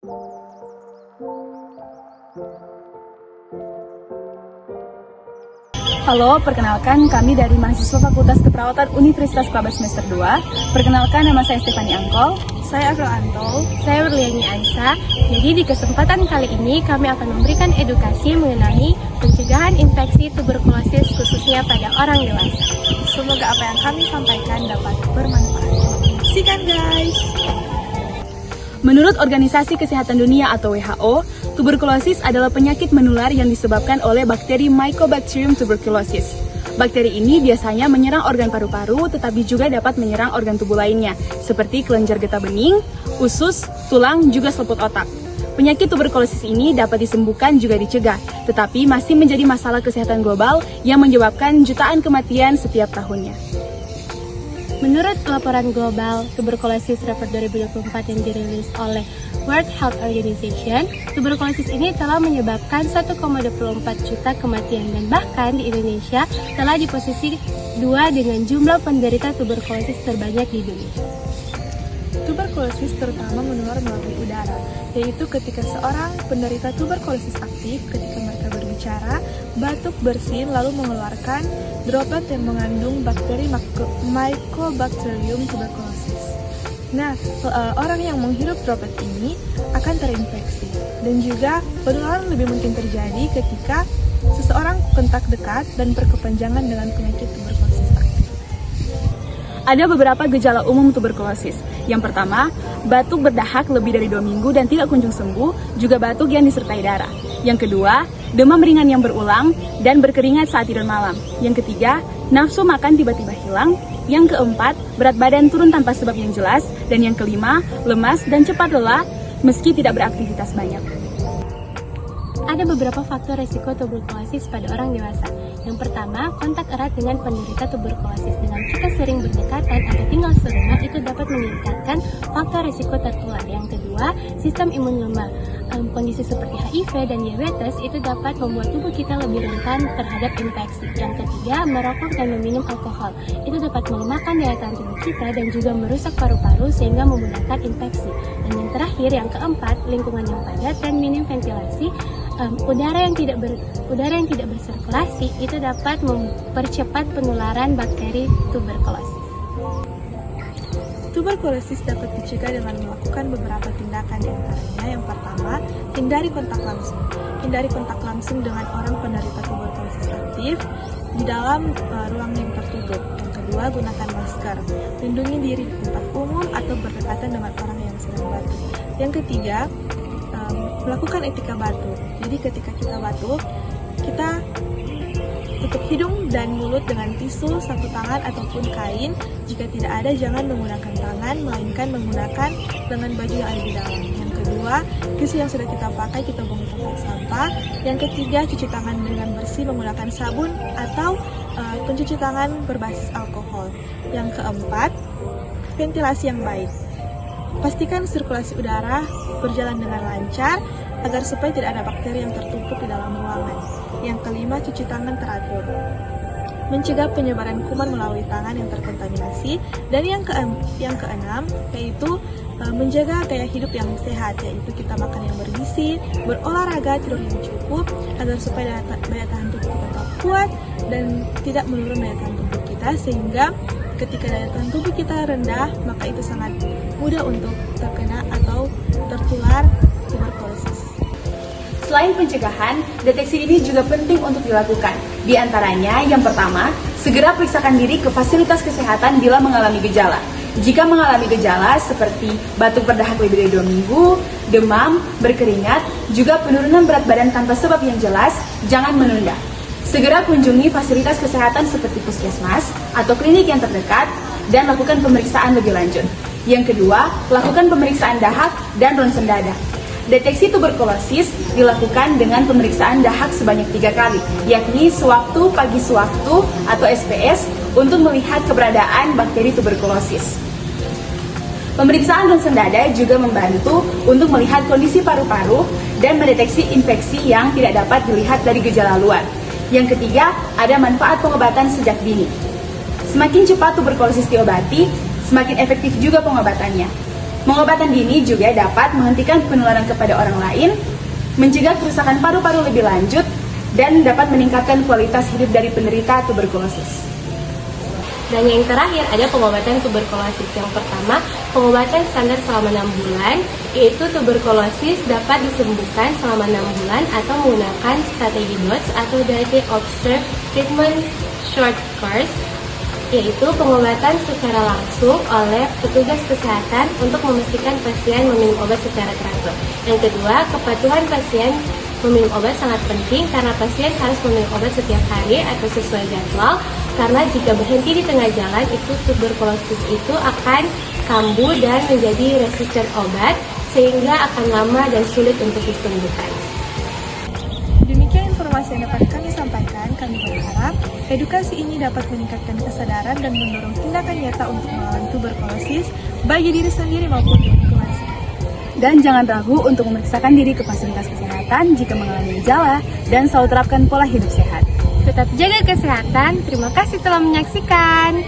Halo, perkenalkan kami dari mahasiswa Fakultas Keperawatan Universitas Kelabas semester 2. Perkenalkan, nama saya Stefani Angkol. Saya April Antol. Saya Berliani Aisyah. Jadi di kesempatan kali ini kami akan memberikan edukasi mengenai pencegahan infeksi tuberkulosis khususnya pada orang dewasa. Semoga apa yang kami sampaikan dapat bermanfaat. Saksikan guys! Menurut Organisasi Kesehatan Dunia atau WHO, tuberkulosis adalah penyakit menular yang disebabkan oleh bakteri Mycobacterium tuberculosis. Bakteri ini biasanya menyerang organ paru-paru, tetapi juga dapat menyerang organ tubuh lainnya, seperti kelenjar getah bening, usus, tulang, juga selaput otak. Penyakit tuberkulosis ini dapat disembuhkan juga dicegah, tetapi masih menjadi masalah kesehatan global yang menyebabkan jutaan kematian setiap tahunnya. Menurut laporan global tuberkulosis report 2024 yang dirilis oleh World Health Organization, tuberkulosis ini telah menyebabkan 1,24 juta kematian dan bahkan di Indonesia telah di posisi 2 dengan jumlah penderita tuberkulosis terbanyak di dunia. Tuberkulosis terutama menular melalui udara, yaitu ketika seorang penderita tuberkulosis aktif ketika mereka berbicara, batuk, bersin, lalu mengeluarkan droplet yang mengandung bakteri Mycobacterium tuberculosis. Nah, orang yang menghirup droplet ini akan terinfeksi. Dan juga penularan lebih mungkin terjadi ketika seseorang kontak dekat dan berkepanjangan dengan penyakit tuberkulosis aktif. Ada beberapa gejala umum tuberkulosis. Yang pertama, batuk berdahak lebih dari 2 minggu dan tidak kunjung sembuh, juga batuk yang disertai darah. Yang kedua, demam ringan yang berulang dan berkeringat saat tidur malam. Yang ketiga, nafsu makan tiba-tiba hilang. Yang keempat, berat badan turun tanpa sebab yang jelas. Dan yang kelima, lemas dan cepat lelah meski tidak beraktivitas banyak. Ada beberapa faktor risiko tuberkulosis pada orang dewasa. Yang pertama, kontak erat dengan penderita tuberkulosis. Dengan kita sering berdekatan atau tinggal serumah, itu dapat meningkatkan faktor risiko tertular. Yang kedua, sistem imun lemah. Kondisi seperti HIV dan diabetes itu dapat membuat tubuh kita lebih rentan terhadap infeksi. Yang ketiga, merokok dan meminum alkohol. Itu dapat melemahkan daya tahan tubuh kita dan juga merusak paru-paru sehingga memudahkan infeksi. Dan yang terakhir, yang keempat, lingkungan yang padat dan minim ventilasi. Udara yang tidak bersirkulasi itu dapat mempercepat penularan bakteri tuberkulosis. Tuberkulosis dapat dicegah dengan melakukan beberapa tindakan, diantaranya yang pertama, hindari kontak langsung. Hindari kontak langsung dengan orang penderita tuberkulosis aktif di dalam ruang yang tertutup. Yang kedua, gunakan masker. Lindungi diri di tempat umum atau berdekatan dengan orang yang sedang batuk. Yang ketiga, melakukan etika batuk. Jadi ketika kita batuk, kita tutup hidung dan mulut dengan tisu, sapu tangan, ataupun kain. Jika tidak ada, jangan menggunakan tangan, melainkan menggunakan lengan baju yang ada di dalam. Yang kedua, tisu yang sudah kita pakai, kita buang ke tempat sampah. Yang ketiga, cuci tangan dengan bersih menggunakan sabun atau pencuci tangan berbasis alkohol. Yang keempat, ventilasi yang baik. Pastikan sirkulasi udara berjalan dengan lancar agar supaya tidak ada bakteri yang tertumpuk di dalam ruangan. Yang kelima, cuci tangan teratur. Mencegah penyebaran kuman melalui tangan yang terkontaminasi. Dan yang keenam, yaitu menjaga gaya hidup yang sehat, yaitu kita makan yang bergizi, berolahraga, tidur yang cukup, agar supaya daya tahan tubuh kita tetap kuat dan tidak menurun daya tahan tubuh kita, sehingga ketika daya tahan tubuh kita rendah, maka itu sangat mudah untuk terkena atau tertular tuberkulosis. Selain pencegahan, deteksi ini juga penting untuk dilakukan. Di antaranya, yang pertama, segera periksakan diri ke fasilitas kesehatan bila mengalami gejala. Jika mengalami gejala seperti batuk berdahak lebih dari 2 minggu, demam, berkeringat, juga penurunan berat badan tanpa sebab yang jelas, jangan menunda. Segera kunjungi fasilitas kesehatan seperti puskesmas atau klinik yang terdekat dan lakukan pemeriksaan lebih lanjut. Yang kedua, lakukan pemeriksaan dahak dan ronsen dada. Deteksi tuberkulosis dilakukan dengan pemeriksaan dahak sebanyak 3 kali, yakni sewaktu pagi sewaktu atau SPS untuk melihat keberadaan bakteri tuberkulosis. Pemeriksaan ronsen dada juga membantu untuk melihat kondisi paru-paru dan mendeteksi infeksi yang tidak dapat dilihat dari gejala luar. Yang ketiga, ada manfaat pengobatan sejak dini. Semakin cepat tuberkulosis diobati, semakin efektif juga pengobatannya. Pengobatan dini juga dapat menghentikan penularan kepada orang lain, mencegah kerusakan paru-paru lebih lanjut, dan dapat meningkatkan kualitas hidup dari penderita tuberkulosis. Dan yang terakhir ada pengobatan tuberkulosis. Yang pertama, pengobatan standar selama 6 bulan, yaitu tuberkulosis dapat disembuhkan selama 6 bulan atau menggunakan strategi DOTS atau Directly Observed Treatment Short Course, yaitu pengobatan secara langsung oleh petugas kesehatan untuk memastikan pasien meminum obat secara teratur. Yang kedua, kepatuhan pasien meminum obat sangat penting karena pasien harus meminum obat setiap hari atau sesuai jadwal, karena jika berhenti di tengah jalan itu tuberkulosis itu akan kambuh dan menjadi resisten obat sehingga akan lama dan sulit untuk disembuhkan. Demikian informasi yang dapat kami sampaikan. Kami berharap edukasi ini dapat meningkatkan kesadaran dan mendorong tindakan nyata untuk melawan tuberkulosis bagi diri sendiri maupun lingkungan sekitar. Dan jangan ragu untuk memeriksakan diri ke fasilitas kesehatan jika mengalami gejala dan selalu terapkan pola hidup sehat. Tetap jaga kesehatan. Terima kasih telah menyaksikan.